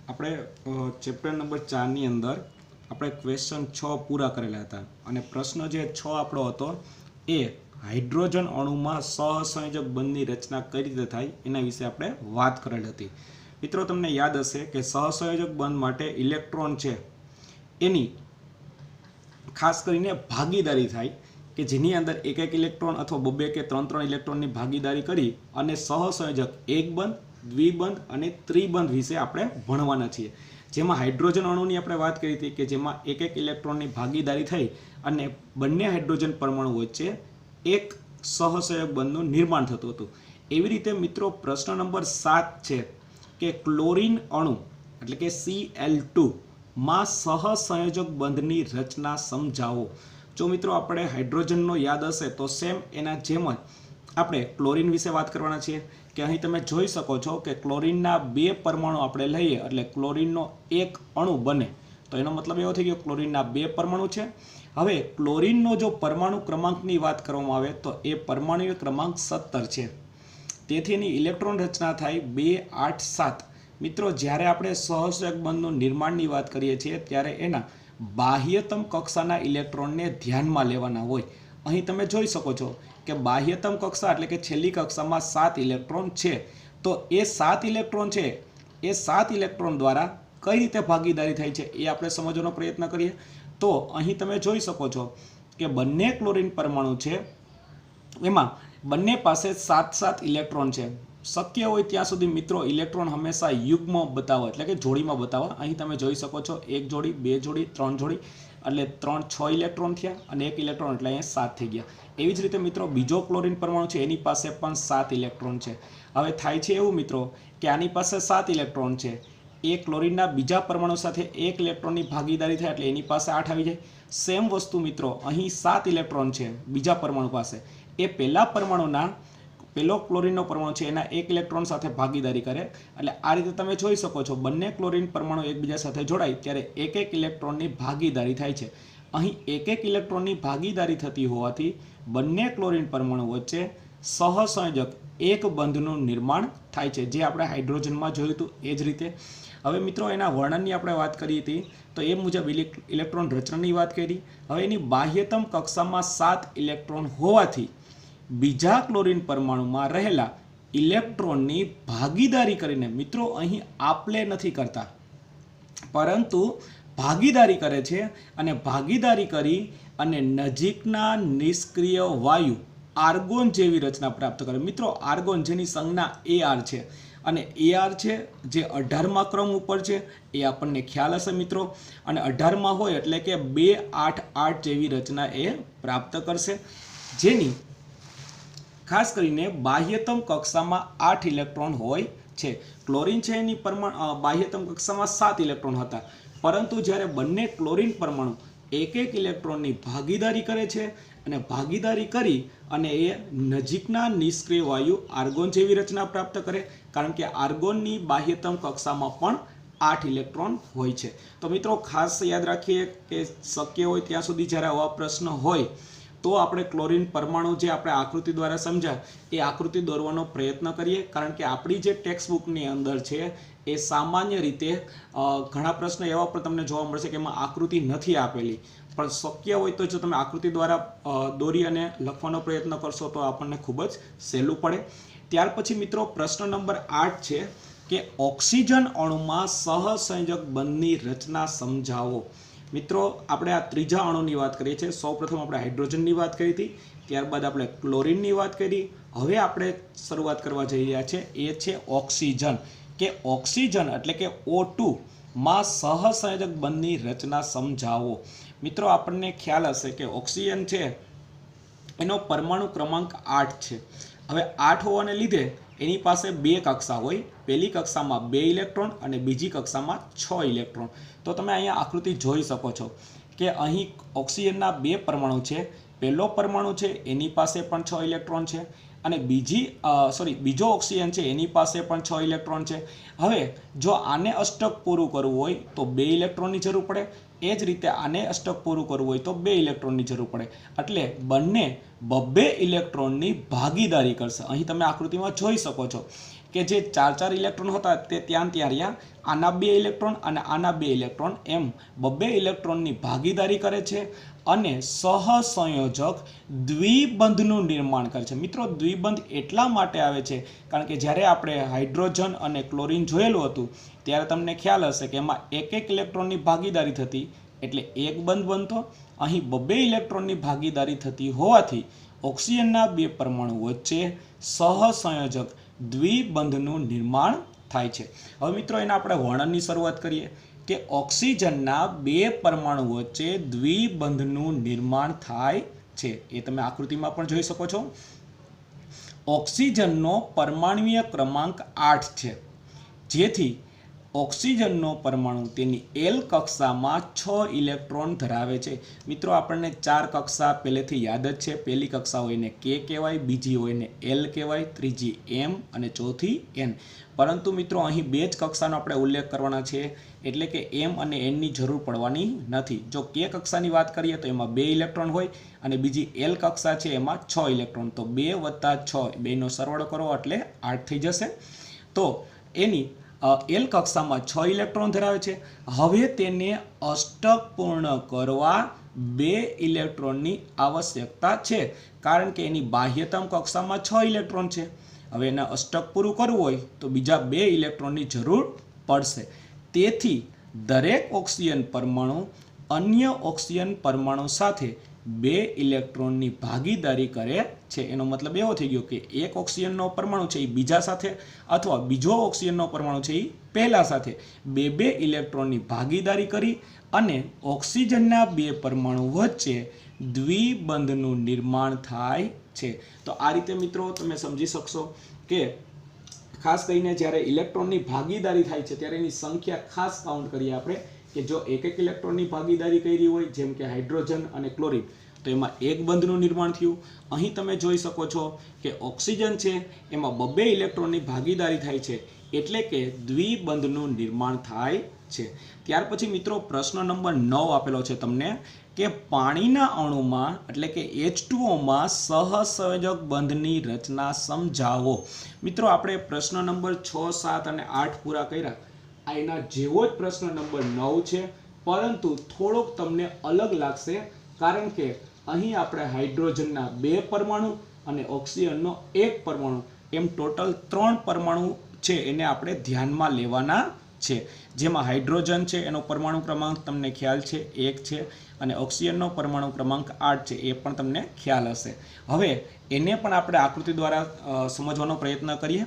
આપણે chapter number 4ની અંદર આપણે ક્વેશ્ચન 6 પૂરા કરેલા હતા અને પ્રશ્ન જે 6 આપણો હતો એ હાઇડ્રોજન અણુમાં સહસંયોજક બંધની રચના કઈ રીતે થાય એના વિશે આપણે વાત કરેલી હતી. મિત્રો, તમને યાદ હશે કે સહસંયોજક બંધ માટે ઇલેક્ટ્રોન છે એની ખાસ કરીને ભાગીદારી થાય કે જેની અંદર એક એક ઇલેક્ટ્રોન અથવા બબે કે ત્રણ ઇલેક્ટ્રોનની ભાગીદારી કરી અને સહસંયોજક એક બંધ, દ્વિબંધ અને ત્રિબંધ વિશે આપણે ભણવાના છીએ. જેમાં હાઇડ્રોજન અણુની આપણે વાત કરી હતી કે જેમાં એક એક ઇલેક્ટ્રોનની ભાગીદારી થઈ અને બંને હાઇડ્રોજન પરમાણુ વચ્ચે એક સહસંયોજક બંધનું નિર્માણ થતું હતું. એવી રીતે મિત્રો પ્રશ્ન નંબર 7 છે કે ક્લોરીન અણુ એટલે કે Cl2 માં સહસંયોજક બંધની રચના સમજાવો. જો મિત્રો આપણે હાઇડ્રોજનનો યાદ હશે તો સેમ એના જેમ જ આપણે ક્લોરીન વિશે વાત કરવાના છીએ કે અહીં તમે જોઈ શકો છો કે ક્લોરીનના 2 પરમાણુ આપણે લઈએ એટલે ક્લોરીનનો એક અણુ બને. તો એનો મતલબ એવો થઈ ગયો ક્લોરીનના 2 પરમાણુ છે. હવે ક્લોરીનનો જો પરમાણુ ક્રમાંકની વાત કરવામાં આવે તો એ પરમાણુ ક્રમાંક 17 છે. તેથી એની ઇલેક્ટ્રોન રચના થાય 2, 8, 7. મિત્રો, જ્યારે આપણે સહસંયોજક બંધનું નિર્માણની વાત કરીએ છીએ ત્યારે એના બાહ્યતમ કક્ષાના ઇલેક્ટ્રોનને ધ્યાનમાં લેવાના હોય. અહીં તમે જોઈ શકો છો કે બાહ્યતમ કક્ષા એટલે કે છેલ્લી કક્ષામાં 7 ઇલેક્ટ્રોન છે. તો એ 7 ઇલેક્ટ્રોન છે એ 7 ઇલેક્ટ્રોન દ્વારા કઈ રીતે ભાગીદારી થાય છે એ આપણે સમજવાનો પ્રયત્ન કરીએ. તો અહીં તમે જોઈ શકો છો કે બંને ક્લોરીન પરમાણુ છે એમાં બંને પાસે 7 ઇલેક્ટ્રોન છે. શક્ય હોય ત્યાં સુધી મિત્રો ઇલેક્ટ્રોન હંમેશા યુગ્મ બતાવો એટલે કે જોડીમાં બતાવો. અહીં તમે જોઈ શકો છો 1 જોડી, 2 જોડી, 3 જોડી એટલે 6 ઇલેક્ટ્રોન થયા અને 1 ઇલેક્ટ્રોન એટલે અહીંયા 7 થઈ ગયા. એવી જ રીતે મિત્રો બીજો ક્લોરીન પરમાણુ છે એની પાસે પણ 7 ઇલેક્ટ્રોન છે. હવે થાય છે એવું મિત્રો કે આની પાસે 7 ઇલેક્ટ્રોન છે, એ ક્લોરીનના બીજા પરમાણુ સાથે 1 ઇલેક્ટ્રોનની ભાગીદારી થાય એટલે એની પાસે 8 આવી જાય. સેમ વસ્તુ મિત્રો અહીં 7 ઇલેક્ટ્રોન છે બીજા પરમાણુ પાસે, એ પહેલા પરમાણુના પેલો ક્લોરીનનો પરમાણુ છે એના 1 ઇલેક્ટ્રોન સાથે ભાગીદારી કરે એટલે આ રીતે તમે જોઈ શકો છો બંને ક્લોરીન પરમાણુ એકબીજા સાથે જોડાય ત્યારે 1 ઇલેક્ટ્રોનની ભાગીદારી થાય છે. અહીં 1 ઇલેક્ટ્રોનની ભાગીદારી થતી હોવાથી બંને ક્લોરીન પરમાણુ વચ્ચે સહસંયોજક એક બંધનું નિર્માણ થાય છે, જે આપણે હાઇડ્રોજનમાં જોયું હતું એ જ રીતે. હવે મિત્રો એના વર્ણનની આપણે વાત કરી હતી તો એ મુજબ ઇલેક્ટ્રોન રચનાની વાત કરી. હવે એની બાહ્યતમ કક્ષામાં 7 ઇલેક્ટ્રોન હોવાથી બીજા ક્લોરીન પરમાણુમાં રહેલા ઇલેક્ટ્રોનની ભાગીદારી કરીને મિત્રો અહીં આપલે નથી કરતા પરંતુ ભાગીદારી કરે છે અને ભાગીદારી કરી અને નજીકના નિષ્ક્રિય વાયુ આર્ગોન જેવી રચના પ્રાપ્ત કરે. મિત્રો આર્ગોન જેની સંજ્ઞા AR છે અને AR છે જે 18મા ક્રમ ઉપર છે એ આપણને ખ્યાલ હશે મિત્રો. અને 18માં હોય એટલે કે 2, 8, 8 જેવી રચના એ પ્રાપ્ત કરશે, જેની ખાસ કરીને બાહ્યતમ કક્ષામાં 8 ઇલેક્ટ્રોન હોય છે. ક્લોરીન છે એની બાહ્યતમ કક્ષામાં 7 ઇલેક્ટ્રોન હતા, પરંતુ જ્યારે બંને ક્લોરીન પરમાણુ 1 ઇલેક્ટ્રોનની ભાગીદારી કરે છે અને ભાગીદારી કરી અને એ નજીકના નિષ્ક્રિય વાયુ આર્ગોન જેવી રચના પ્રાપ્ત કરે, કારણ કે આર્ગોનની બાહ્યતમ કક્ષામાં પણ 8 ઇલેક્ટ્રોન હોય છે. તો મિત્રો ખાસ યાદ રાખીએ કે શક્ય હોય ત્યાં સુધી જ્યારે આવા પ્રશ્ન હોય તો આપણે ક્લોરીન પરમાણુ જે આપણે આકૃતિ દ્વારા સમજ્યા એ આકૃતિ દોરવાનો પ્રયત્ન કરીએ, કારણ કે આપણી જે ટેક્સ્ટ બુકની અંદર છે એ સામાન્ય રીતે ઘણા પ્રશ્નો એવા પણ તમને જોવા મળશે કે એમાં આકૃતિ નથી આપેલી, પણ શક્ય હોય તો જો તમે આકૃતિ દ્વારા દોરી અને લખવાનો પ્રયત્ન કરશો તો આપણને ખૂબ જ સહેલું પડે. ત્યાર પછી મિત્રો પ્રશ્ન નંબર 8 છે કે ઓક્સિજન અણુમાં સહસંયોજક બંધની રચના સમજાવો. મિત્રો આપણે આ ત્રીજા અણુની વાત કરીએ છીએ. સૌપ્રથમ આપણે હાઇડ્રોજનની વાત કરી હતી, ત્યારબાદ આપણે ક્લોરીનની વાત કરી. હવે આપણે શરૂઆત કરવા જઈ રહ્યા છે એ છે ઓક્સિજન, કે ઓક્સિજન એટલે કે O2 માં સહસંયોજક બંધની રચના સમજાવો. મિત્રો આપણને ખ્યાલ હશે કે ઓક્સિજન છે એનો પરમાણુ ક્રમાંક 8 છે. હવે 8 હોવાને લીધે એની પાસે 2 કક્ષા હોય, પહેલી કક્ષામાં 2 ઇલેક્ટ્રોન અને બીજી કક્ષામાં 6 ઇલેક્ટ્રોન. તો તમે અહીંયા આકૃતિ જોઈ શકો છો કે અહીં ઓક્સિજનના 2 પરમાણુ છે. પહેલો પરમાણુ છે એની પાસે પણ 6 ઇલેક્ટ્રોન છે અને બીજો ઓક્સિજન છે એની પાસે પણ 6 ઇલેક્ટ્રોન છે. હવે જો આને અષ્ટક પૂરું કરવું હોય તો 2 ઇલેક્ટ્રોનની જરૂર પડે, એ જ રીતે આને અષ્ટક પૂરું કરવું હોય તો 2 ઇલેક્ટ્રોનની જરૂર પડે, એટલે બંને 2 ઇલેક્ટ્રોનની ભાગીદારી કરશે. અહીં તમે આકૃતિમાં જોઈ શકો છો કે જે 4 ઇલેક્ટ્રોન હતા તે ત્યાં રહ્યા, આના 2 ઇલેક્ટ્રોન અને આના 2 ઇલેક્ટ્રોન એમ 2 ઇલેક્ટ્રોનની ભાગીદારી કરે છે અને સહસંયોજક દ્વિબંધનું નિર્માણ કરે છે. મિત્રો દ્વિબંધ એટલા માટે આવે છે કારણ કે જ્યારે આપણે હાઇડ્રોજન અને ક્લોરીન જોયેલું હતું ત્યારે તમને ખ્યાલ હશે કે એમાં એક ઇલેક્ટ્રોનની ભાગીદારી થતી એટલે એક બંધ બનતો. અહીં 2 ઇલેક્ટ્રોનની ભાગીદારી થતી હોવાથી ઓક્સિજનના 2 પરમાણુ વચ્ચે સહસંયોજક દ્વિબંધનું નિર્માણ થાય છે. હવે મિત્રો એના આપણે વર્ણનની શરૂઆત કરીએ કે ઓક્સિજનના 2 પરમાણુ વચ્ચે દ્વિબંધનું નિર્માણ થાય છે. એ તમે આકૃતિમાં પણ જોઈ શકો છો. ઓક્સિજનનો પરમાણુય ક્રમાંક 8 છે, જેથી ઓક્સિજનનો પરમાણુ તેની એલ કક્ષામાં 6 ઇલેક્ટ્રોન ધરાવે છે. મિત્રો આપણને 4 કક્ષા પહેલેથી યાદ જ છે. પહેલી કક્ષા હોય ને કે કહેવાય, બીજી હોય ને એલ કહેવાય, ત્રીજી એમ અને ચોથી એન. પરંતુ મિત્રો અહીં 2 જ કક્ષાનો આપણે ઉલ્લેખ કરવાના છે એટલે કે એમ અને એનની જરૂર પડવાની નથી. જો કે કક્ષાની વાત કરીએ તો એમાં 2 ઇલેક્ટ્રોન હોય અને બીજી એલ કક્ષા છે એમાં 6 ઇલેક્ટ્રોન. તો 2 + 6 બેનો સરવાળો કરો એટલે 8 થઈ જશે. તો એની એલ કક્ષામાં 6 ઇલેક્ટ્રોન ધરાવે છે. હવે તેને અષ્ટક પૂર્ણ કરવા 2 ઇલેક્ટ્રોનની આવશ્યકતા છે કારણ કે એની બાહ્યતમ કક્ષામાં 6 ઇલેક્ટ્રોન છે. હવે એને અષ્ટક પૂરું કરવું હોય તો બીજા 2 ઇલેક્ટ્રોનની જરૂર પડશે. તેથી દરેક ઓક્સિજન પરમાણુ અન્ય ઓક્સિજન પરમાણુ સાથે 2 ઇલેક્ટ્રોનની ભાગીદારી કરે છે. એનો મતલબ એવો થઈ ગયો કે એક ઓક્સિજનનો પરમાણુ છે એ બીજા સાથે અથવા બીજો ઓક્સિજનનો પરમાણુ છે એ પહેલા સાથે 2 ઇલેક્ટ્રોનની ભાગીદારી કરી અને ઓક્સિજનના 2 પરમાણુ વચ્ચે દ્વિબંધનું નિર્માણ થાય છે. તો આ રીતે મિત્રો તમે સમજી શકશો કે ખાસ કરીને જ્યારે ઇલેક્ટ્રોનની ભાગીદારી થાય છે ત્યારે એની સંખ્યા ખાસ કાઉન્ટ કરીએ આપણે કે જો એક ઇલેક્ટ્રોનની ભાગીદારી કરી હોય જેમ કે હાઇડ્રોજન અને ક્લોરીન તો એમાં એક બંધનું નિર્માણ થયું. અહીં તમે જોઈ શકો છો કે ઓક્સિજન છે એમાં 2 ઇલેક્ટ્રોનની ભાગીદારી થાય છે એટલે કે દ્વિબંધનું નિર્માણ થાય છે. ત્યાર પછી મિત્રો પ્રશ્ન નંબર 9 આપેલો છે તમને કે પાણીના અણુમાં એટલે કે H2O સહસંયોજક બંધની રચના સમજાવો. મિત્રો આપણે પ્રશ્ન નંબર 6, 7 અને 8 પૂરા કર્યા. આ એના જેવો જ પ્રશ્ન નંબર 9 છે, પરંતુ થોડોક તમને અલગ લાગશે કારણ કે અહીં આપણે હાઇડ્રોજનના 2 પરમાણુ અને ઓક્સિજનનો 1 પરમાણુ એમ ટોટલ 3 પરમાણુ છે એને આપણે ધ્યાનમાં લેવાના છે. જેમાં હાઇડ્રોજન છે એનો પરમાણુ ક્રમાંક તમને ખ્યાલ છે 1 છે અને ઓક્સિજનનો પરમાણુ ક્રમાંક 8 છે એ પણ તમને ખ્યાલ હશે. હવે એને પણ આપણે આકૃતિ દ્વારા સમજવાનો પ્રયત્ન કરીએ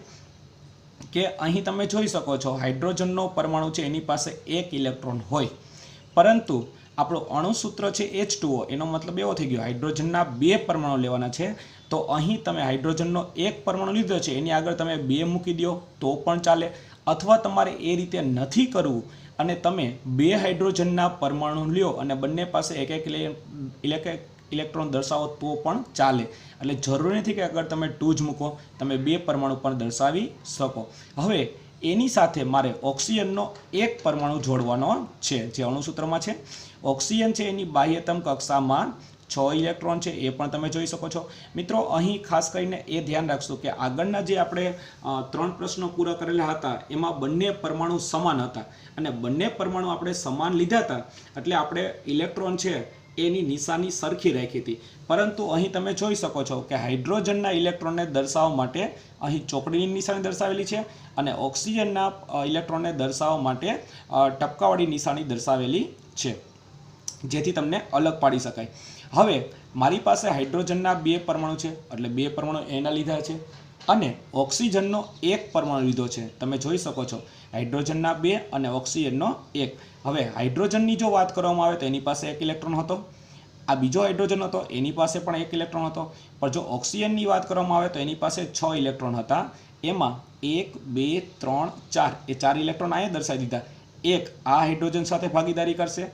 કે અહીં તમે જોઈ શકો છો હાઇડ્રોજનનો પરમાણુ છે એની પાસે 1 ઇલેક્ટ્રોન હોય, પરંતુ આપણો અણુસૂત્ર છે H2O એનો મતલબ એવો થઈ ગયો હાઇડ્રોજનના 2 પરમાણુ લેવાના છે. તો અહીં તમે હાઇડ્રોજનનો 1 પરમાણુ લીધો છે એની આગળ તમે 2 મૂકી દો તો પણ ચાલે, અથવા તમારે એ રીતે નથી કરવું અને તમે 2 હાઇડ્રોજનના પરમાણુ લ્યો અને બંને પાસે એક ઇલેક્ટ્રોન દર્શાવો તો પણ ચાલે. એટલે જરૂરી નથી કે અગર તમે 2 જ મૂકો, તમે 2 પરમાણુ પણ દર્શાવી શકો. હવે એની સાથે મારે ઓક્સિજનનો 1 પરમાણુ જોડવાનો છે જે અણુસૂત્રમાં છે. ઓક્સિજન છે એની બાહ્યતમ કક્ષામાં 6 ઇલેક્ટ્રોન છે એ પણ તમે જોઈ શકો છો. મિત્રો અહીં ખાસ કરીને એ ધ્યાન રાખશો કે આગળના જે આપણે 3 પ્રશ્નો પૂરા કરેલા હતા એમાં બંને પરમાણુ સમાન હતા અને બંને પરમાણુ આપણે સમાન લીધા હતા એટલે આપણે ઇલેક્ટ્રોન છે એની નિશાની સરખી રાખી હતી. પરંતુ અહીં તમે જોઈ શકો છો કે હાઇડ્રોજનના ઇલેક્ટ્રોનને દર્શાવવા માટે અહીં ચોકડીની નિશાની દર્શાવેલી છે અને ઓક્સિજનના ઇલેક્ટ્રોનને દર્શાવવા માટે ટપકાવાળી નિશાની દર્શાવેલી છે, જેથી તમને અલગ પાડી શકાય. હવે મારી પાસે હાઇડ્રોજનના 2 પરમાણુ છે એટલે 2 પરમાણુ એના લીધા છે અને ઓક્સિજનનો 1 પરમાણુ લીધો છે. તમે જોઈ શકો છો હાઇડ્રોજનના 2 અને ઓક્સિજનનો 1. હવે હાઇડ્રોજનની જો વાત કરવામાં આવે તો એની પાસે 1 ઇલેક્ટ્રોન હતો, આ બીજો હાઇડ્રોજન હતો એની પાસે પણ 1 ઇલેક્ટ્રોન હતો, પણ જો ઓક્સિજનની વાત કરવામાં આવે તો એની પાસે 6 ઇલેક્ટ્રોન હતા. એમાં 1, 2, 3, 4 એ 4 ઇલેક્ટ્રોન અહીંયા દર્શાવી દીધા. એક આ હાઇડ્રોજન સાથે ભાગીદારી કરશે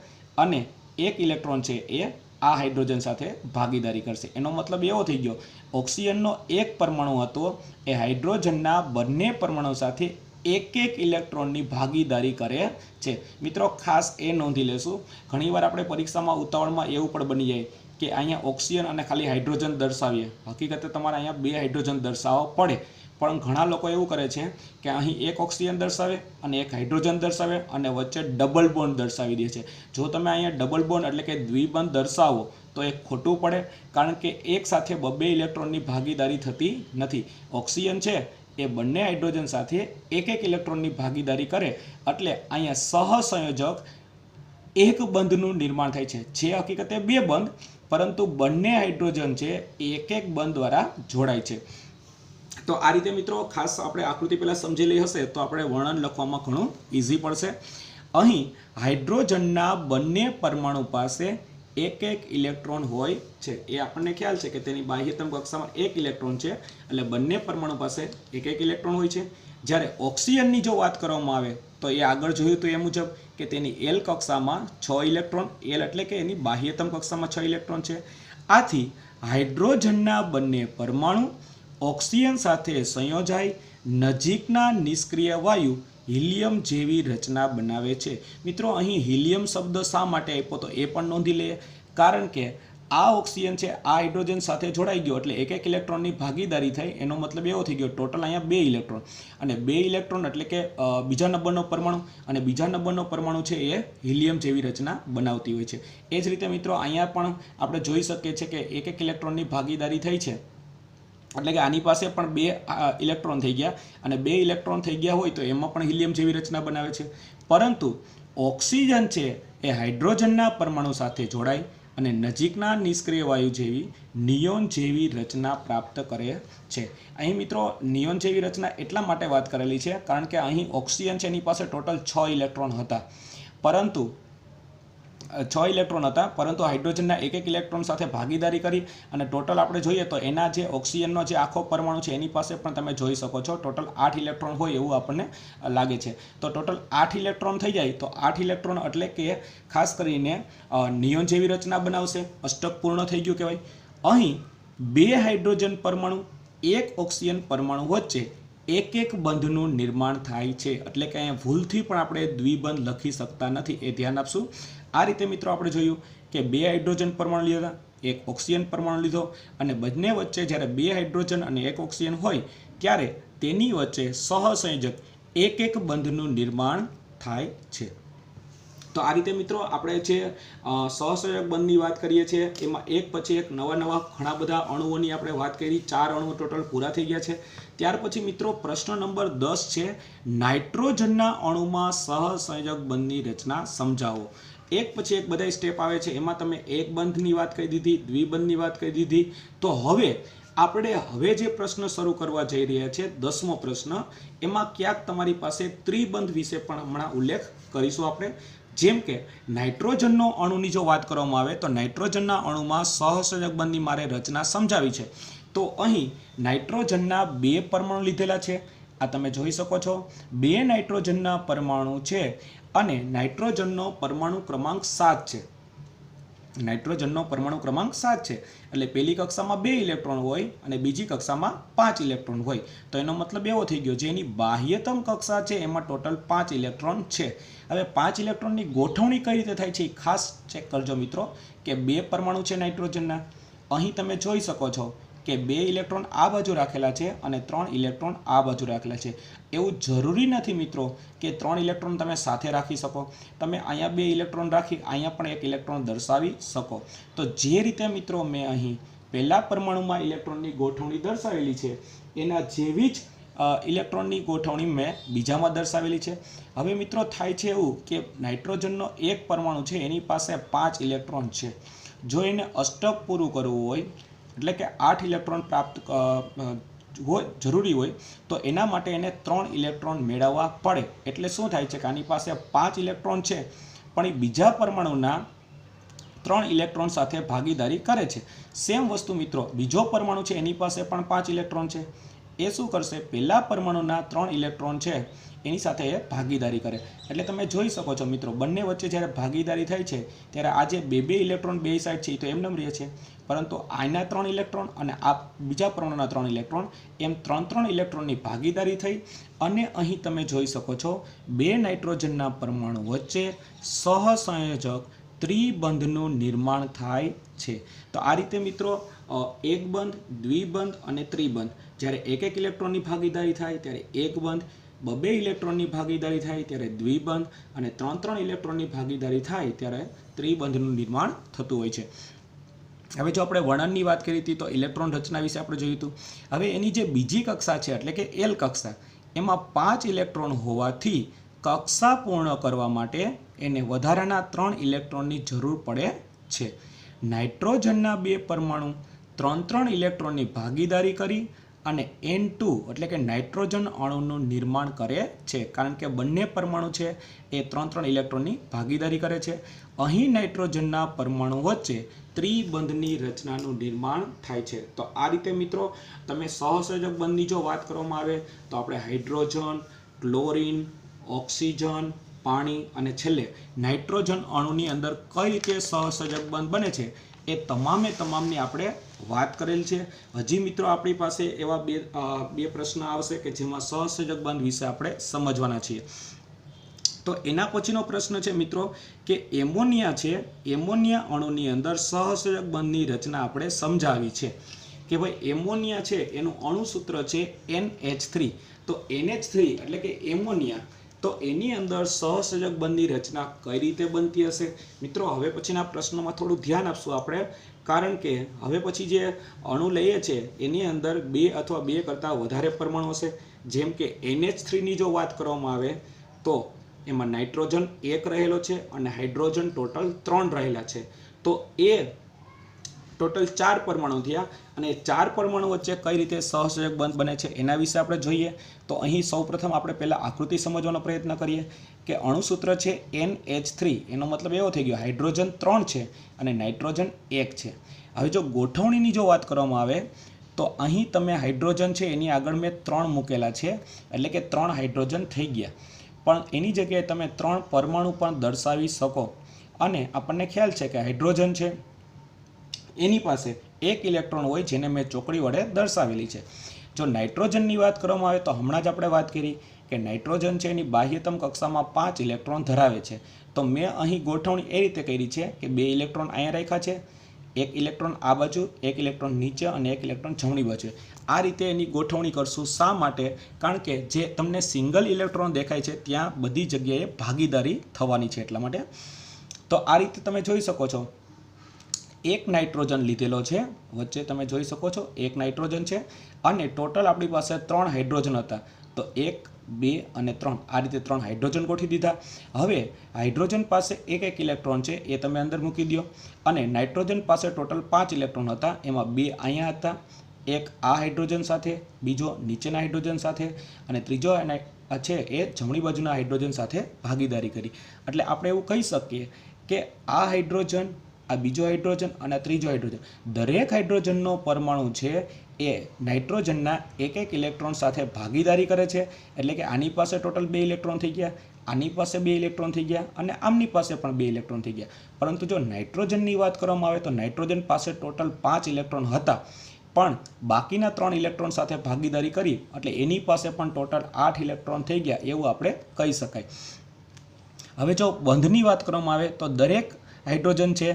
અને 1 ઇલેક્ટ્રોન છે એ આ હાઇડ્રોજન સાથે ભાગીદારી કરશે. એનો મતલબ એવો થઈ ગયો ઓક્સિજનનો 1 પરમાણુ હતો એ હાઇડ્રોજનના બંને પરમાણુ સાથે 1 ઇલેક્ટ્રોનની ભાગીદારી કરે છે. મિત્રો ખાસ એ નોંધી લેશું, ઘણીવાર આપણે પરીક્ષામાં ઉતાવળમાં એવું પણ બની જાય કે અહીંયા ઓક્સિજન અને ખાલી હાઇડ્રોજન દર્શાવીએ, હકીકતે તમારે અહીંયા 2 હાઇડ્રોજન દર્શાવવા પડે, પણ ઘણા લોકો એવું કરે છે કે અહીં એક ઓક્સિજન દર્શાવે અને એક હાઇડ્રોજન દર્શાવે અને વચ્ચે ડબલ બોન્ડ દર્શાવી દે છે. જો તમે અહીંયા ડબલ બોન્ડ એટલે કે દ્વિબંધ દર્શાવો તો એ ખોટું પડે, કારણ કે એક સાથે બબ્બે ઇલેક્ટ્રોનની ભાગીદારી થતી નથી. ઓક્સિજન છે એ બંને હાઇડ્રોજન સાથે એક એક ઇલેક્ટ્રોનની ભાગીદારી કરે એટલે અહીંયા સહસંયોજક એક બંધનું નિર્માણ થાય છે, જે હકીકતે બે બંધ, પરંતુ બંને હાઇડ્રોજન છે એક એક બંધ દ્વારા જોડાય છે. તો આ રીતે મિત્રો ખાસ આપણે આકૃતિ પહેલાં સમજી લઈ હશે તો આપણે વર્ણન લખવામાં ઘણું ઇઝી પડશે. અહીં હાઇડ્રોજનના બંને પરમાણુ પાસે એક એક ઇલેક્ટ્રોન હોય છે. એ આપણને ખ્યાલ છે કે તેની બાહ્યતમ કક્ષામાં એક ઇલેક્ટ્રોન છે, એટલે બંને પરમાણુ પાસે એક એક ઇલેક્ટ્રોન હોય છે. જ્યારે ઓક્સિજનની જો વાત કરવામાં આવે તો એ આગળ જોયું તો એ મુજબ કે તેની એલ કક્ષામાં 6 ઇલેક્ટ્રોન, એલ એટલે કે એની બાહ્યતમ કક્ષામાં 6 ઇલેક્ટ્રોન છે. આથી હાઇડ્રોજનના બંને પરમાણુ ઓક્સિજન સાથે સંયોજાઈ નજીકના નિષ્ક્રિય વાયુ હિલિયમ જેવી રચના બનાવે છે. મિત્રો અહીં હિલિયમ શબ્દ શા માટે આપ્યો તો એ પણ નોંધી લઈએ, કારણ કે આ ઓક્સિજન છે આ હાઇડ્રોજન સાથે જોડાઈ ગયો એટલે એક એક ઇલેક્ટ્રોનની ભાગીદારી થઈ, એનો મતલબ એવો થઈ ગયો ટોટલ અહીંયા 2 ઇલેક્ટ્રોન, અને 2 ઇલેક્ટ્રોન એટલે કે બીજા નંબરનો પરમાણુ, અને બીજા નંબરનો પરમાણુ છે એ હિલિયમ જેવી રચના બનાવતી હોય છે. એ જ રીતે મિત્રો અહીંયા પણ આપણે જોઈ શકીએ છીએ કે એક એક ઇલેક્ટ્રોનની ભાગીદારી થઈ છે, એટલે કે આની પાસે પણ 2 ઇલેક્ટ્રોન થઈ ગયા, અને 2 ઇલેક્ટ્રોન થઈ ગયા હોય તો એમાં પણ હિલિયમ જેવી રચના બનાવે છે. પરંતુ ઓક્સિજન છે એ હાઇડ્રોજનના પરમાણુ સાથે જોડાય અને નજીકના નિષ્ક્રિય વાયુ જેવી નિયોન જેવી રચના પ્રાપ્ત કરે છે. અહીં મિત્રો નિયોન જેવી રચના એટલા માટે વાત કરેલી છે કારણ કે અહીં ઓક્સિજન છે એની પાસે ટોટલ 6 ઇલેક્ટ્રોન હતા, પરંતુ હાઇડ્રોજનના એક એક ઇલેક્ટ્રોન સાથે ભાગીદારી કરી અને ટોટલ આપણે જોઈએ તો એના જે ઓક્સિજનનો જે આખો પરમાણુ છે એની પાસે પણ તમે જોઈ શકો છો ટોટલ 8 ઇલેક્ટ્રોન હોય એવું આપણને લાગે છે. તો ટોટલ 8 ઇલેક્ટ્રોન થઈ જાય તો 8 ઇલેક્ટ્રોન એટલે કે ખાસ કરીને નિયોન જેવી રચના બનાવશે, અષ્ટક પૂર્ણ થઈ ગયું કહેવાય. અહીં 2 હાઇડ્રોજન પરમાણુ એક ઓક્સિજન પરમાણુ વચ્ચે એક એક બંધનું નિર્માણ થાય છે, એટલે કે અહીંયા ભૂલથી પણ આપણે દ્વિબંધ લખી શકતા નથી, એ ધ્યાન આપશું. આ રીતે મિત્રો આપણે જોયું કે 2 હાઇડ્રોજન પરમાણુ લીધા, એક ઓક્સિજન પરમાણુ લીધો, અને બંને વચ્ચે જ્યારે 2 હાઇડ્રોજન અને એક ઓક્સિજન હોય ત્યારે તેની વચ્ચે સહસંયોજક એક એક બંધનું નિર્માણ થાય છે. તો આ રીતે મિત્રો આપણે જે સહસંયોજક બંધની વાત કરીએ છીએ એમાં એક પછી એક નવા ઘણા બધા અણુઓની આપણે વાત કરી, 4 અણુઓ ટોટલ પૂરા થઈ ગયા છે. ત્યાર પછી મિત્રો પ્રશ્ન નંબર 10 છે નાઇટ્રોજનના અણુમાં સહસંયોજક બંધની રચના સમજાવો. એક પછી એક બધા સ્ટેપ આવે છે, એમાં તમે એક બંધની વાત કરી દીધી, દ્વિબંધની વાત કરી દીધી. તો હવે આપણે જે પ્રશ્ન શરૂ કરવા જઈ રહ્યા છે 10મો પ્રશ્ન, એમાં ક્યાંક તમારી પાસે ત્રિબંધ વિશે પણ હમણાં ઉલ્લેખ કરીશું આપણે. જેમ કે નાઇટ્રોજનનો અણુની જો વાત કરવામાં આવે તો નાઇટ્રોજનના અણુમાં સહસંયોજક બંધની મારે રચના સમજાવી છે. તો અહીં નાઇટ્રોજનના 2 પરમાણુ લીધેલા છે, આ તમે જોઈ શકો છો. 2 નાઇટ્રોજનના પરમાણુ છે અને નાઇટ્રોજનનો પરમાણુ ક્રમાંક 7 છે. નાઇટ્રોજનનો પરમાણુ ક્રમાંક 7 છે એટલે પહેલી કક્ષામાં 2 ઇલેક્ટ્રોન હોય અને બીજી કક્ષામાં 5 ઇલેક્ટ્રોન હોય. તો એનો મતલબ એવો થઈ ગયો જેની બાહ્યતમ કક્ષા છે એમાં ટોટલ 5 ઇલેક્ટ્રોન છે. હવે 5 ઇલેક્ટ્રોનની ગોઠવણી કઈ રીતે થાય છે એ ખાસ ચેક કરજો મિત્રો, કે 2 પરમાણુ છે નાઇટ્રોજનના, અહીં તમે જોઈ શકો છો કે 2 ઇલેક્ટ્રોન આ બાજુ રાખેલા છે અને 3 ઇલેક્ટ્રોન આ બાજુ રાખેલા છે. એવું જરૂરી નથી મિત્રો કે 3 ઇલેક્ટ્રોન તમે સાથે રાખી શકો, તમે અહીંયા 2 ઇલેક્ટ્રોન રાખી અહીંયા પણ 1 ઇલેક્ટ્રોન દર્શાવી શકો. તો જે રીતે મિત્રો મેં અહીં પહેલા પરમાણુમાં ઇલેક્ટ્રોનની ગોઠવણી દર્શાવેલી છે એના જેવી જ ઇલેક્ટ્રોનની ગોઠવણી મેં બીજામાં દર્શાવેલી છે. હવે મિત્રો થાય છે એવું કે નાઇટ્રોજનનો એક પરમાણુ છે એની પાસે 5 ઇલેક્ટ્રોન છે. જો એને અષ્ટક પૂરું કરવું હોય એટલે કે 8 ઇલેક્ટ્રોન પ્રાપ્ત જરૂરી હોય તો એના માટે એને 3 ઇલેક્ટ્રોન મેળવવા પડે. એટલે શું થાય છે કે આની પાસે 5 ઇલેક્ટ્રોન છે પણ એ બીજા પરમાણુના 3 ઇલેક્ટ્રોન સાથે ભાગીદારી કરે છે. સેમ વસ્તુ મિત્રો બીજો પરમાણુ છે એની પાસે પણ 5 ઇલેક્ટ્રોન છે, એ શું કરશે પહેલા પરમાણુના 3 ઇલેક્ટ્રોન છે એની સાથે એ ભાગીદારી કરે. એટલે તમે જોઈ શકો છો મિત્રો બંને વચ્ચે જ્યારે ભાગીદારી થાય છે ત્યારે આ જે 2 ઇલેક્ટ્રોન બે સાઈડ છે એ તો એમને રહે છે, પરંતુ આના 3 ઇલેક્ટ્રોન અને આ બીજા પરમાણુના 3 ઇલેક્ટ્રોન એમ 3 ઇલેક્ટ્રોનની ભાગીદારી થઈ અને અહીં તમે જોઈ શકો છો 2 નાઇટ્રોજનના પરમાણુ વચ્ચે સહસંયોજક ત્રિબંધનું નિર્માણ થાય છે. તો આ રીતે મિત્રો એક બંધ, દ્વિબંધ અને ત્રિબંધ. જ્યારે એક ઇલેક્ટ્રોનની ભાગીદારી થાય ત્યારે એક બંધ, બે ઇલેક્ટ્રોનની ભાગીદારી થાય ત્યારે દ્વિબંધ અને ત્રણ ઇલેક્ટ્રોનની ભાગીદારી થાય ત્યારે ત્રિબંધનું નિર્માણ થતું હોય છે. હવે જો આપણે વર્ણનની વાત કરી હતી તો ઇલેક્ટ્રોન રચના વિશે આપણે જોયું હતું. હવે એની જે બીજી કક્ષા છે એટલે કે એલ કક્ષા, એમાં 5 ઇલેક્ટ્રોન હોવાથી કક્ષા પૂર્ણ કરવા માટે એને વધારાના 3 ઇલેક્ટ્રોનની જરૂર પડે છે. નાઇટ્રોજનના 2 પરમાણુ 3 ઇલેક્ટ્રોનની ભાગીદારી કરી અને N2 એટલે કે નાઇટ્રોજન અણુનું નિર્માણ કરે છે, કારણ કે બંને પરમાણુ છે એ 3 ઇલેક્ટ્રોનની ભાગીદારી કરે છે. અહીં નાઇટ્રોજનના પરમાણુ વચ્ચે ત્રિબંધની રચનાનું નિર્માણ થાય છે. તો આ રીતે મિત્રો તમે સહસંયોજક બંધની જો વાત કરવામાં આવે તો આપણે હાઇડ્રોજન, ક્લોરીન, ઓક્સિજન, પાણી અને છેલ્લે નાઇટ્રોજન અણુની અંદર કઈ રીતે સહસંયોજક બંધ બને છે એ તમામની આપણે વાત કરેલ છે. હજી મિત્રો આપણી પાસે એવા બે પ્રશ્ન આવશે કે જેમાં સહસંયોજક બંધ વિશે આપણે સમજવાના છીએ. તો એના પછીનો પ્રશ્ન છે મિત્રો કે એમોનિયા છે, એમોનિયા અણુની અંદર સહસંયોજક બંધની રચના આપણે સમજાવી છે કે ભાઈ એમોનિયા છે એનું અણુસૂત્ર છે NH3. તો NH3 એટલે કે એમોનિયા, તો એની અંદર સહસંયોજક બંધની રચના કઈ રીતે બનતી હશે? મિત્રો હવે પછીના પ્રશ્નોમાં થોડું ધ્યાન આપશું આપણે, કારણ કે હવે પછી જે અણુ લઈએ છે એની અંદર 2 અથવા 2 કરતાં વધારે પરમાણુ હશે. જેમ કે NH3ની જો વાત કરવામાં આવે તો એમાં નાઇટ્રોજન 1 રહેલો છે અને હાઇડ્રોજન ટોટલ 3 રહેલા છે. તો એ ટોટલ 4 પરમાણુ થયા અને 4 પરમાણુ વચ્ચે કઈ રીતે સહસંયોજક બંધ બને છે એના વિશે આપણે જોઈએ. તો અહીં સૌપ્રથમ આપણે પહેલાં આકૃતિ સમજવાનો પ્રયત્ન કરીએ કે અણુસૂત્ર છે NH3, એનો મતલબ એવો થઈ ગયો હાઇડ્રોજન 3 છે અને નાઇટ્રોજન 1 છે. હવે જો ગોઠવણીની જો વાત કરવામાં આવે તો અહીં તમે હાઇડ્રોજન છે એની આગળ મેં 3 મૂકેલા છે, એટલે કે 3 હાઇડ્રોજન થઈ ગયા, પણ એની જગ્યાએ તમે 3 પરમાણુ પણ દર્શાવી શકો. અને આપણને ખ્યાલ છે કે હાઇડ્રોજન છે એની પાસે 1 ઇલેક્ટ્રોન હોય જેને મેં ચોકડી વડે દર્શાવેલી છે. જો નાઇટ્રોજનની વાત કરવામાં આવે તો હમણાં જ આપણે વાત કરી કે નાઇટ્રોજન છે એની બાહ્યતમ કક્ષામાં 5 ઇલેક્ટ્રોન ધરાવે છે. તો મેં અહીં ગોઠવણી એ રીતે કરી છે કે 2 ઇલેક્ટ્રોન અહીંયા રાખ્યા છે, 1 ઇલેક્ટ્રોન આ બાજુ, 1 ઇલેક્ટ્રોન નીચે અને 1 ઇલેક્ટ્રોન જમણી બાજુ. આ રીતે એની ગોઠવણી કરશું. શા માટે? કારણ કે જે તમને સિંગલ ઇલેક્ટ્રોન દેખાય છે ત્યાં બધી જગ્યાએ ભાગીદારી થવાની છે, એટલા માટે. તો આ રીતે તમે જોઈ શકો છો 1 નાઇટ્રોજન લીધેલો છે, વચ્ચે તમે જોઈ શકો છો 1 નાઇટ્રોજન છે અને ટોટલ આપણી પાસે 3 હાઇડ્રોજન હતા. તો 1, 2 અને 3 આ રીતે 3 હાઇડ્રોજન ગોઠવી દીધા. હવે હાઇડ્રોજન પાસે 1 ઇલેક્ટ્રોન છે એ તમે અંદર મૂકી દો અને નાઇટ્રોજન પાસે ટોટલ 5 ઇલેક્ટ્રોન હતા, એમાં 2 અહીંયા હતા, એક આ હાઇડ્રોજન સાથે, બીજો નીચેના હાઇડ્રોજન સાથે અને ત્રીજો છે એ જમણી બાજુના હાઇડ્રોજન સાથે ભાગીદારી કરી. એટલે આપણે એવું કહી શકીએ કે આ હાઇડ્રોજન, આ બીજો હાઇડ્રોજન અને ત્રીજો હાઇડ્રોજન, દરેક હાઇડ્રોજનનો પરમાણુ છે એ નાઇટ્રોજનના 1 ઇલેક્ટ્રોન સાથે ભાગીદારી કરે છે. એટલે કે આની પાસે ટોટલ 2 ઇલેક્ટ્રોન થઈ ગયા, આની પાસે 2 ઇલેક્ટ્રોન થઈ ગયા અને આમની પાસે પણ 2 ઇલેક્ટ્રોન થઈ ગયા. પરંતુ જો નાઇટ્રોજનની વાત કરવામાં આવે તો નાઇટ્રોજન પાસે ટોટલ 5 ઇલેક્ટ્રોન હતા, પણ બાકીના 3 ઇલેક્ટ્રોન સાથે ભાગીદારી કરી એટલે એની પાસે પણ ટોટલ 8 ઇલેક્ટ્રોન થઈ ગયા એવું આપણે કહી શકાય. હવે જો બંધની વાત કરવામાં આવે તો દરેક હાઇડ્રોજન છે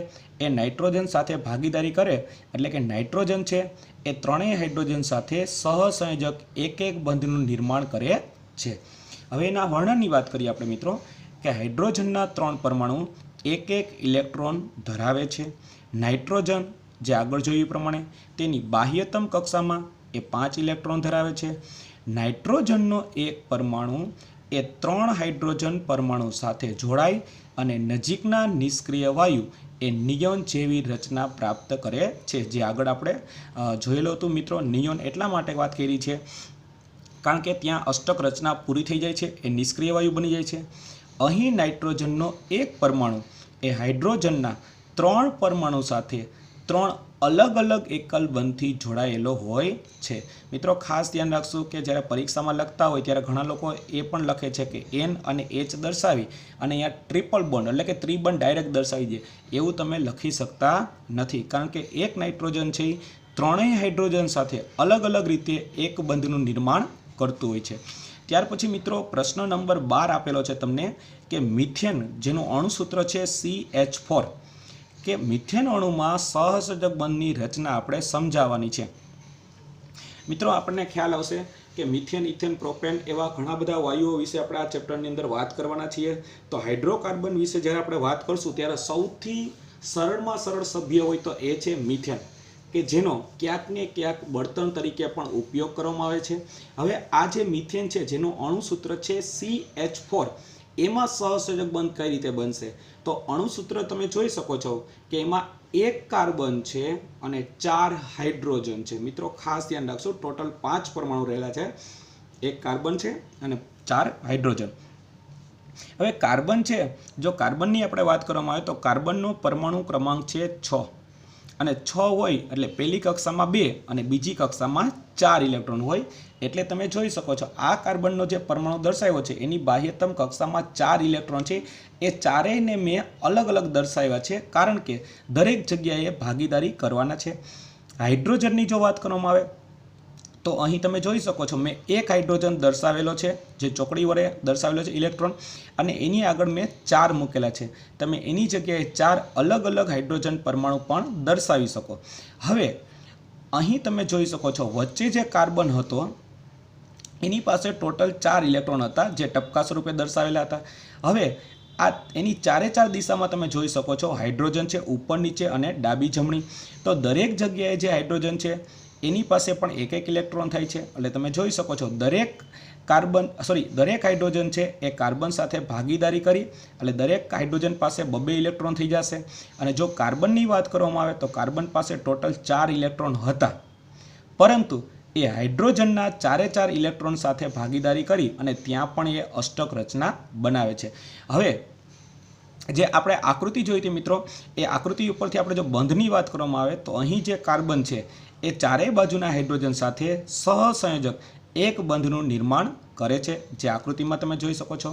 એ નાઇટ્રોજન સાથે ભાગીદારી કરે, એટલે કે નાઇટ્રોજન છે એ 3 હાઇડ્રોજન સાથે સહસંયોજક એક બંધનું નિર્માણ કરે છે. હવે એના વર્ણનની વાત કરીએ આપણે મિત્રો કે હાઇડ્રોજનના 3 પરમાણુ 1 ઇલેક્ટ્રોન ધરાવે છે. નાઇટ્રોજન જે આગળ જોયું પ્રમાણે તેની બાહ્યતમ કક્ષામાં એ 5 ઇલેક્ટ્રોન ધરાવે છે. નાઇટ્રોજનનો એક પરમાણુ એ 3 હાઇડ્રોજન પરમાણુ સાથે જોડાય અને નજીકના નિષ્ક્રિય વાયુ એ નિયોન જેવી રચના પ્રાપ્ત કરે છે. જે આગળ આપણે જોયેલું હતું મિત્રો. નિયોન એટલા માટે વાત કરી છે કારણ કે ત્યાં અષ્ટક રચના પૂરી થઈ જાય છે, એ નિષ્ક્રિય વાયુ બની જાય છે. અહીં નાઇટ્રોજનનો એક પરમાણુ એ હાઇડ્રોજનના 3 પરમાણુ સાથે 3 અલગ અલગ એકલ બંધથી જોડાયેલો હોય છે. મિત્રો ખાસ ધ્યાન રાખશું કે જ્યારે પરીક્ષામાં લખતા હોય ત્યારે ઘણા લોકો એ પણ લખે છે કે N અને H દર્શાવી અને અહીંયા ટ્રિપલ બોન્ડ એટલે કે ત્રિબંધ ડાયરેક્ટ દર્શાવી દે. એવું તમે લખી શકતા નથી, કારણ કે એક નાઇટ્રોજન છે એ 3 હાઇડ્રોજન સાથે અલગ અલગ રીતે એક બંધનું નિર્માણ કરતું હોય છે. ત્યાર પછી મિત્રો પ્રશ્ન નંબર 12 આપેલો છે તમને કે મિથેન જેનું અણુસૂત્ર છે CH4, કે મિથેન અણુમાં સહસંયોજક બંધની રચના આપણે સમજાવવાની છે। મિત્રો આપણને ખ્યાલ આવશે કે મિથેન, ઇથેન, પ્રોપેન એવા ઘણા બધા વાયુઓ વિશે આપણે આ ચેપ્ટરની અંદર વાત કરવાના છીએ। તો હાઇડ્રોકાર્બન વિશે જ્યારે આપણે વાત કરશું ત્યારે સૌથી સરળમાં સરળ સભ્ય હોય તો એ છે મિથેન, કે જેનો ક્યાંક ને ક્યાંક બળતણ તરીકે પણ ઉપયોગ કરવામાં આવે છે। હવે આ જે મિથેન છે જેનું અણુસૂત્ર છે CH4, એમાં સહસંયોજક બંધ કઈ રીતે બનશે? તો અણુસૂત્ર તમે જોઈ શકો છો કે એમાં એક કાર્બન છે અને 4 હાઇડ્રોજન છે। મિત્રો ખાસ ધ્યાન રાખશો, ટોટલ 5 પરમાણુ રહેલા છે, એક કાર્બન છે અને 4 હાઇડ્રોજન। હવે કાર્બન છે, જો કાર્બનની આપણે વાત કરવામાં આવે તો કાર્બનનો પરમાણુ ક્રમાંક છે 6 અને 6 હોય એટલે પહેલી કક્ષામાં 2 અને બીજી કક્ષામાં 4 ઇલેક્ટ્રોન હોય। એટલે તમે જોઈ શકો છો આ કાર્બનનો જે પરમાણુ દર્શાવ્યો છે એની બાહ્યતમ કક્ષામાં 4 ઇલેક્ટ્રોન છે। એ ચારેયને મેં અલગ અલગ દર્શાવ્યા છે કારણ કે દરેક જગ્યાએ ભાગીદારી કરવાના છે। હાઇડ્રોજનની જો વાત કરવામાં આવે તો અહીં તમે જોઈ શકો છો મેં એક હાઇડ્રોજન દર્શાવેલો છે, જે ચોકડી વડે દર્શાવેલો છે ઇલેક્ટ્રોન, અને એની આગળ મેં 4 મૂકેલા છે। તમે એની જગ્યાએ 4 અલગ અલગ હાઇડ્રોજન પરમાણુ પણ દર્શાવી શકો। હવે અહીં તમે જોઈ શકો છો વચ્ચે જે કાર્બન હતો એની પાસે ટોટલ 4 ઇલેક્ટ્રોન હતા, જે ટપકા સ્વરૂપે દર્શાવેલા હતા। હવે આ એની 4 દિશામાં તમે જોઈ શકો છો હાઇડ્રોજન છે, ઉપર નીચે અને ડાબી જમણી। તો દરેક જગ્યાએ જે હાઇડ્રોજન છે એની પાસે પણ એક એક ઇલેક્ટ્રોન થાય છે। એટલે તમે જોઈ શકો છો દરેક હાઇડ્રોજન છે એ કાર્બન સાથે ભાગીદારી કરી એટલે દરેક હાઇડ્રોજન પાસે 2 ઇલેક્ટ્રોન થઈ જશે। અને જો કાર્બનની વાત કરવામાં આવે તો કાર્બન પાસે ટોટલ 4 ઇલેક્ટ્રોન હતા, પરંતુ એ હાઇડ્રોજનના 4 ઇલેક્ટ્રોન સાથે ભાગીદારી કરી અને ત્યાં પણ એ અષ્ટક રચના બનાવે છે। હવે જે આપણે આકૃતિ જોઈ હતી મિત્રો, એ આકૃતિ ઉપરથી આપણે જો બંધની વાત કરવામાં આવે તો અહીં જે કાર્બન છે એ ચારેય બાજુના હાઇડ્રોજન સાથે સહસંયોજક એક બંધનું નિર્માણ કરે છે, જે આકૃતિમાં તમે જોઈ શકો છો।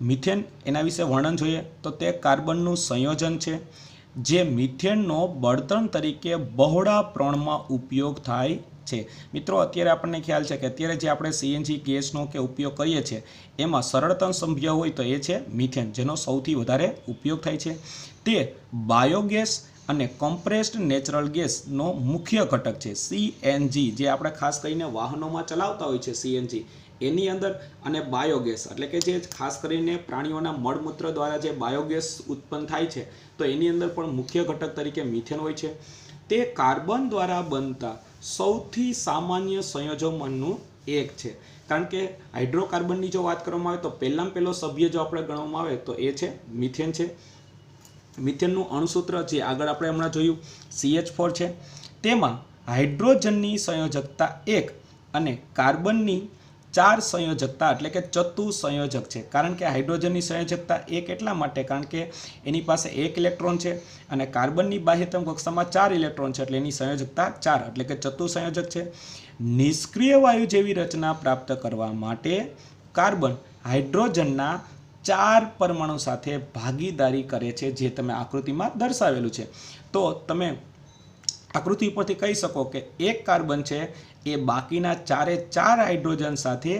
મિથેન, એના વિશે વર્ણન જોઈએ તો તે કાર્બનનું સંયોજન છે જે મિથેનનો બળતણ તરીકે બહોળા પ્રમાણમાં ઉપયોગ થાય છે। મિત્રો અત્યારે આપણને ખ્યાલ છે કે અત્યારે જે આપણે CNG ગેસનો કે ઉપયોગ કરીએ છીએ એમાં સરળતમ સભ્ય હોય તો એ છે મિથેન, જેનો સૌથી વધારે ઉપયોગ થાય છે। તે બાયોગેસ અને કોમ્પ્રેસ્ડ નેચરલ ગેસનો મુખ્ય ઘટક છે CNG, જે આપણે ખાસ કરીને વાહનોમાં ચલાવતા હોય છે CNG એની અંદર, અને બાયોગેસ એટલે કે જે ખાસ કરીને પ્રાણીઓના મળમૂત્ર દ્વારા જે બાયોગેસ ઉત્પન્ન થાય છે તો એની અંદર પણ મુખ્ય ઘટક તરીકે મિથેન હોય છે। તે કાર્બન દ્વારા બનતા સૌથી સામાન્ય સંયોજનોમાંનું એક છે, કારણ કે હાઇડ્રોકાર્બનની જો વાત કરવામાં આવે તો પહેલો સભ્ય જો આપણે ગણવામાં આવે તો એ છે મિથેન છે। મિથેનનું અણુસૂત્ર જે આગળ આપણે હમણાં જોયું CH4 છે, તેમાં હાઇડ્રોજનની સંયોજકતા 1 અને કાર્બનની 4 સંયોજકતા એટલે કે ચતુસંયોજક છે। કારણ કે હાઇડ્રોજનની સંયોજકતા 1 એટલા માટે કારણ કે એની પાસે 1 ઇલેક્ટ્રોન છે અને કાર્બનની બાહ્યતમ કક્ષામાં 4 ઇલેક્ટ્રોન છે, એટલે એની સંયોજકતા 4 એટલે કે ચતુસંયોજક છે। નિષ્ક્રિય વાયુ જેવી રચના પ્રાપ્ત કરવા માટે કાર્બન હાઇડ્રોજનના 4 પરમાણુ સાથે ભાગીદારી કરે છે, જે તમે આકૃતિમાં દર્શાવેલું છે। તો તમે આકૃતિ પરથી કહી શકો કે એક કાર્બન છે એ બાકીના 4 હાઇડ્રોજન સાથે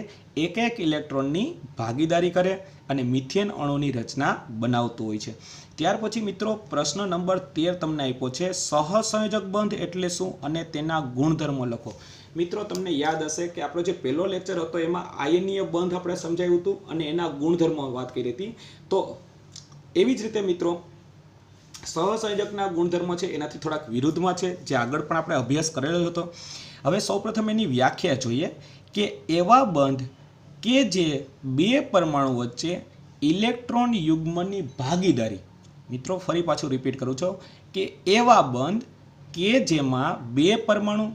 એક ઇલેક્ટ્રોનની ભાગીદારી કરે અને મિથેન અણુની રચના બનાવતું હોય છે। ત્યાર પછી મિત્રો પ્રશ્ન નંબર 13 તમને આપ્યો છે સહસંયોજક બંધ એટલે શું અને તેના ગુણધર્મો લખો। મિત્રો તમને યાદ હશે કે આપણો જે પહેલો લેક્ચર હતો એમાં આયનીય બંધ આપણે સમજાવ્યું હતું અને એના ગુણધર્મો વાત કરી હતી। તો એવી જ રીતે મિત્રો સહસંયોજકના ગુણધર્મો છે એનાથી થોડાક વિરુદ્ધમાં છે, જે આગળ પણ આપણે અભ્યાસ કરેલો હતો। હવે સૌપ્રથમ એની વ્યાખ્યા જોઈએ કે એવા બંધ કે જે 2 પરમાણુ વચ્ચે ઇલેક્ટ્રોન યુગ્મની ભાગીદારી, મિત્રો ફરી પાછું રિપીટ કરું છું કે એવા બંધ કે જેમાં 2 પરમાણુ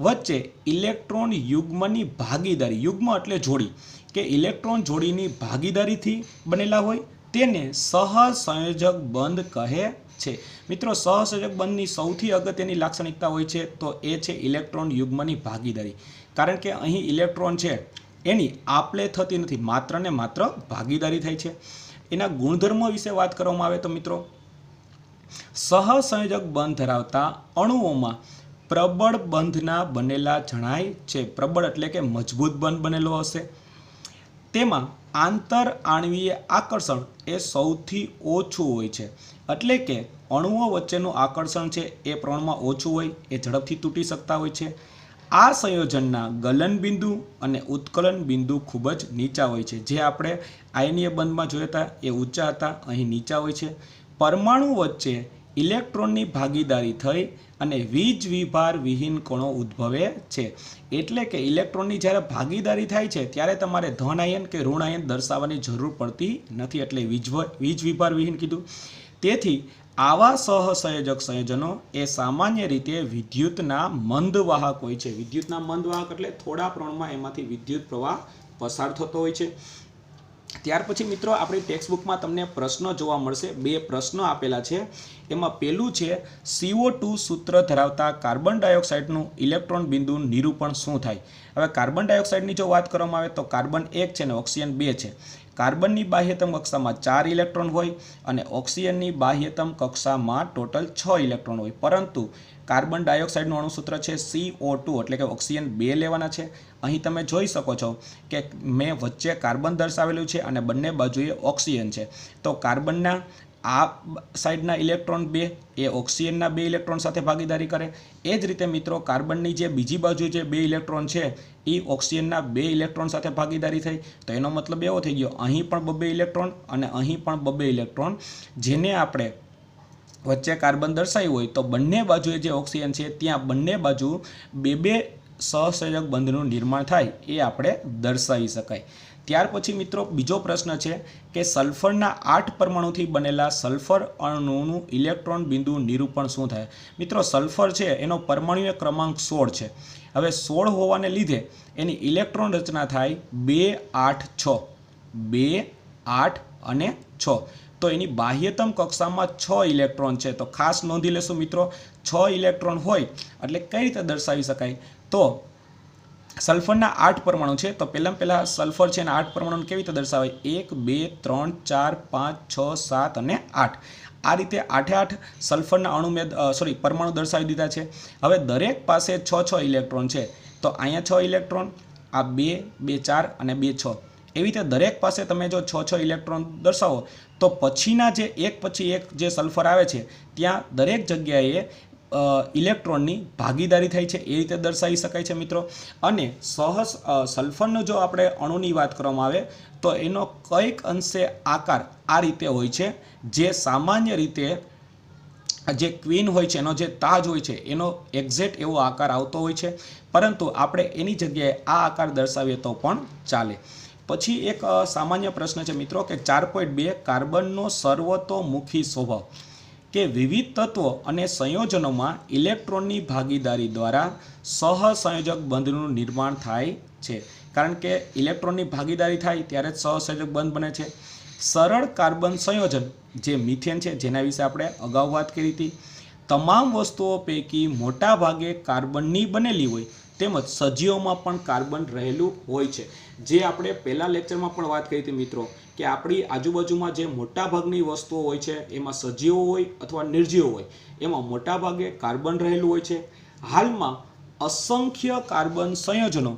વચ્ચે ઇલેક્ટ્રોન યુગ્મની ભાગીદારી, યુગ્મ એટલે જોડી, કે ઇલેક્ટ્રોન જોડીની ભાગીદારીથી બનેલા હોય તેને સહસંયોજક બંધ કહે છે। મિત્રો સહસંયોજક બંધની સૌથી અગત્યની લાક્ષણિકતા હોય છે તો એ છે ઇલેક્ટ્રોન યુગ્મની ભાગીદારી, કારણ કે અહીં ઇલેક્ટ્રોન છે એની આપલે થતી નથી, માત્ર ને માત્ર ભાગીદારી થાય છે। એના ગુણધર્મો વિશે વાત કરવામાં આવે તો મિત્રો સહસંયોજક બંધ ધરાવતા અણુઓમાં પ્રબળ બંધના બનેલા જણાય છે। પ્રબળ એટલે કે મજબૂત બંધ બનેલો હશે। તેમાં આંતર આણ્વીય આકર્ષણ એ સૌથી ઓછું હોય છે, એટલે કે અણુઓ વચ્ચેનું આકર્ષણ છે એ પ્રમાણમાં ઓછું હોય, એ ઝડપથી તૂટી શકતા હોય છે. આ સંયોજનના ગલન બિંદુ અને ઉત્કલન બિંદુ ખૂબ જ નીચા હોય છે. જે આપણે આયનીય બંધમાં જોયા હતા એ ઊંચા હતા, અહીં નીચા હોય છે. પરમાણુ વચ્ચે ઇલેક્ટ્રોનની ભાગીદારી થઈ અને વીજ વિભાર વિહીન કણો ઉદ્ભવે છે. એટલે કે ઇલેક્ટ્રોનની જ્યારે ભાગીદારી થાય છે ત્યારે તમારે ધન આયન કે ઋણ આયન દર્શાવવાની જરૂર પડતી નથી, એટલે વીજ વિભાર વિહીન કીધું. તેથી આવા સહસંયોજક સંયોજનો એ સામાન્ય રીતે વિદ્યુતના મંદવાહક હોય છે. વિદ્યુતના મંદવાહક એટલે થોડા પ્રમાણમાં એમાંથી વિદ્યુત પ્રવાહ પસાર થતો હોય છે. ત્યાર પછી મિત્રો આપણી ટેક્સ્ટ બુકમાં તમને પ્રશ્નો જોવા મળશે. 2 પ્રશ્નો આપેલા છે. એમાં પહેલું છે CO2 સૂત્ર ધરાવતા કાર્બન ડાયોક્સાઇડનું ઇલેક્ટ્રોન બિંદુ નિરૂપણ શું થાય. હવે કાર્બન ડાયોક્સાઇડની જો વાત કરવામાં આવે તો કાર્બન 1 છે અને ઓક્સિજન 2 છે. કાર્બનની બાહ્યતમ કક્ષામાં 4 ઇલેક્ટ્રોન હોય અને ઓક્સિજનની બાહ્યતમ કક્ષામાં ટોટલ 6 ઇલેક્ટ્રોન હોય. પરંતુ કાર્બન ડાયોક્સાઇડનું અણુસૂત્ર છે CO2, એટલે કે ઓક્સિજન 2 લેવાના છે. અહીં તમે જોઈ શકો છો કે મેં વચ્ચે કાર્બન દર્શાવેલું છે અને બંને બાજુએ ઓક્સિજન છે. તો કાર્બનના આ સાઈડના ઇલેક્ટ્રોન 2 એ ઓક્સિજનના 2 ઇલેક્ટ્રોન સાથે ભાગીદારી કરે. એ જ રીતે મિત્રો કાર્બનની જે બીજી બાજુ જે 2 ઇલેક્ટ્રોન છે એ ઓક્સિજનના 2 ઇલેક્ટ્રોન સાથે ભાગીદારી થઈ. તો એનો મતલબ એવો થઈ ગયો અહીં પણ 2 ઇલેક્ટ્રોન અને અહીં પણ 2 ઇલેક્ટ્રોન, જેને આપણે વચ્ચે કાર્બન દર્શાવ્યું હોય તો બંને બાજુએ જે ઓક્સિજન છે ત્યાં બંને બાજુ 2 સહસંયોજક બંધનું નિર્માણ થાય એ આપણે દર્શાવી શકાય. ત્યાર પછી મિત્રો બીજો પ્રશ્ન છે કે સલ્ફરના 8 પરમાણુથી બનેલા સલ્ફર અણુનું ઇલેક્ટ્રોન બિંદુ નિરૂપણ શું થાય. મિત્રો સલ્ફર છે એનો પરમાણુય ક્રમાંક 16 છે. હવે 16 હોવાને લીધે એની ઇલેક્ટ્રોન રચના થાય 2, 8, 6. 2, 8 અને 6. તો એની બાહ્યતમ કક્ષામાં 6 ઇલેક્ટ્રોન છે. તો ખાસ નોંધી લેશું મિત્રો, 6 ઇલેક્ટ્રોન હોય એટલે કઈ રીતે દર્શાવી શકાય. તો સલ્ફરના 8 પરમાણુ છે. તો પહેલાં સલ્ફર છે એના 8 પરમાણુને કેવી રીતે દર્શાવાય? 1, 2, 3, 4, 5, 6, 7 અને 8. આ રીતે 8 સલ્ફરના પરમાણુ દર્શાવી દીધા છે. હવે દરેક પાસે 6 ઇલેક્ટ્રોન છે. તો અહીંયા 6 ઇલેક્ટ્રોન, આ 2, 2, 4 અને 2, 6. એવી રીતે દરેક પાસે તમે જો 6 ઇલેક્ટ્રોન દર્શાવો તો પછીના જે એક પછી એક જે સલ્ફર આવે છે ત્યાં દરેક જગ્યાએ ઇલેક્ટ્રોનની ભાગીદારી થાય છે. એ રીતે દર્શાવી શકાય છે મિત્રો. અને સલ્ફરનો જો આપણે અણુની વાત કરવામાં આવે તો એનો કંઈક અંશે આકાર આ રીતે હોય છે, જે સામાન્ય રીતે જે ક્વીન હોય છે એનો જે તાજ હોય છે એનો એક્ઝેક્ટ એવો આકાર આવતો હોય છે, પરંતુ આપણે એની જગ્યાએ આ આકાર દર્શાવીએ તો પણ ચાલે. પછી એક સામાન્ય પ્રશ્ન છે મિત્રો કે 4.2 કાર્બનનો સર્વતોમુખી સ્વભાવ, કે વિવિધ તત્વો અને સંયોજનોમાં ઇલેક્ટ્રોનની ભાગીદારી દ્વારા સહસંયોજક બંધનું નિર્માણ થાય છે. કારણ કે ઇલેક્ટ્રોનની ભાગીદારી થાય ત્યારે જ સહસંયોજક બંધ બને છે. સરળ કાર્બન સંયોજન જે મિથેન છે, જેના વિશે આપણે અગાઉ વાત કરી હતી, તમામ વસ્તુઓ પૈકી મોટા ભાગે કાર્બનની બનેલી હોય, તેમજ સજીવોમાં પણ કાર્બન રહેલું હોય છે. જે આપણે પહેલા લેક્ચરમાં પણ વાત કરી હતી મિત્રો કે આપણી આજુબાજુમાં જે મોટાભાગની વસ્તુઓ હોય છે એમાં સજીવો હોય અથવા નિર્જીવો હોય, એમાં મોટાભાગે કાર્બન રહેલું હોય છે. હાલમાં અસંખ્ય કાર્બન સંયોજનો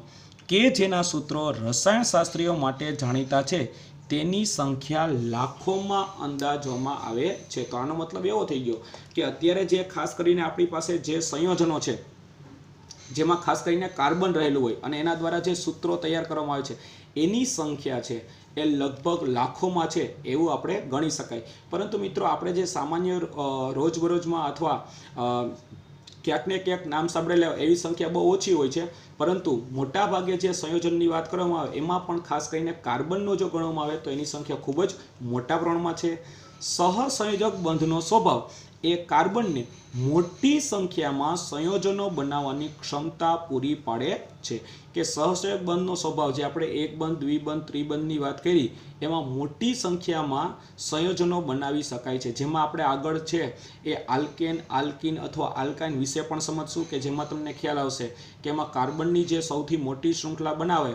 કે જેના સૂત્રો રસાયણશાસ્ત્રીઓ માટે જાણીતા છે તેની સંખ્યા લાખોમાં અંદાજવામાં આવે છે. તો આનો મતલબ એવો થઈ ગયો કે અત્યારે જે ખાસ કરીને આપણી પાસે જે સંયોજનો છે જેમાં ખાસ કરીને કાર્બન રહેલું હોય અને એના દ્વારા જે સૂત્રો તૈયાર કરવામાં આવે છે એની સંખ્યા છે એ લગભગ લાખોમાં છે એવું આપણે ગણી શકાય. પરંતુ મિત્રો આપણે જે સામાન્ય રોજબરોજમાં અથવા ક્યાંક ને ક્યાંક નામ સાંભળેલા એવી સંખ્યા બહુ ઓછી હોય છે, પરંતુ મોટાભાગે જે સંયોજનની વાત કરવામાં આવે એમાં પણ ખાસ કરીને કાર્બનનો જો ગણવામાં આવે તો એની સંખ્યા ખૂબ જ મોટા પ્રમાણમાં છે. સહસંયોજક બંધનો સ્વભાવ એ કાર્બનને મોટી સંખ્યામાં સંયોજનો બનાવવાની ક્ષમતા પૂરી પાડે છે. કે સહસંયોજક બંધનો સ્વભાવ જે આપણે એક બંધ, દ્વિબંધ, ત્રિબંધની વાત કરી એમાં મોટી સંખ્યામાં સંયોજનો બનાવી શકાય છે. જેમાં આપણે આગળ છે એ આલ્કેન, આલ્કીન અથવા આલ્કાઇન વિશે પણ સમજશું કે જેમાં તમને ખ્યાલ આવશે કે એમાં કાર્બનની જે સૌથી મોટી શૃંખલા બનાવે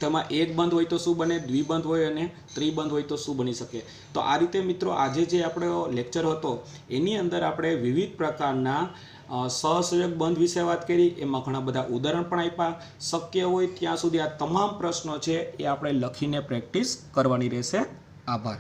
તેમાં એક બંધ હોય તો શું બને, દ્વિબંધ હોય અને ત્રિબંધ હોય તો શું બની શકે. તો આ રીતે મિત્રો આજે જે આપણો લેક્ચર હતો એની અંદર આપણે વિવિધ પ્રકારના સહસંયોજક બંધ વિશે વાત કરી. એમાં ઘણા બધા ઉદાહરણ પણ આપ્યા. શક્ય હોય ત્યાં સુધી આ તમામ પ્રશ્નો છે એ આપણે લખીને પ્રેક્ટિસ કરવાની રહેશે. આભાર.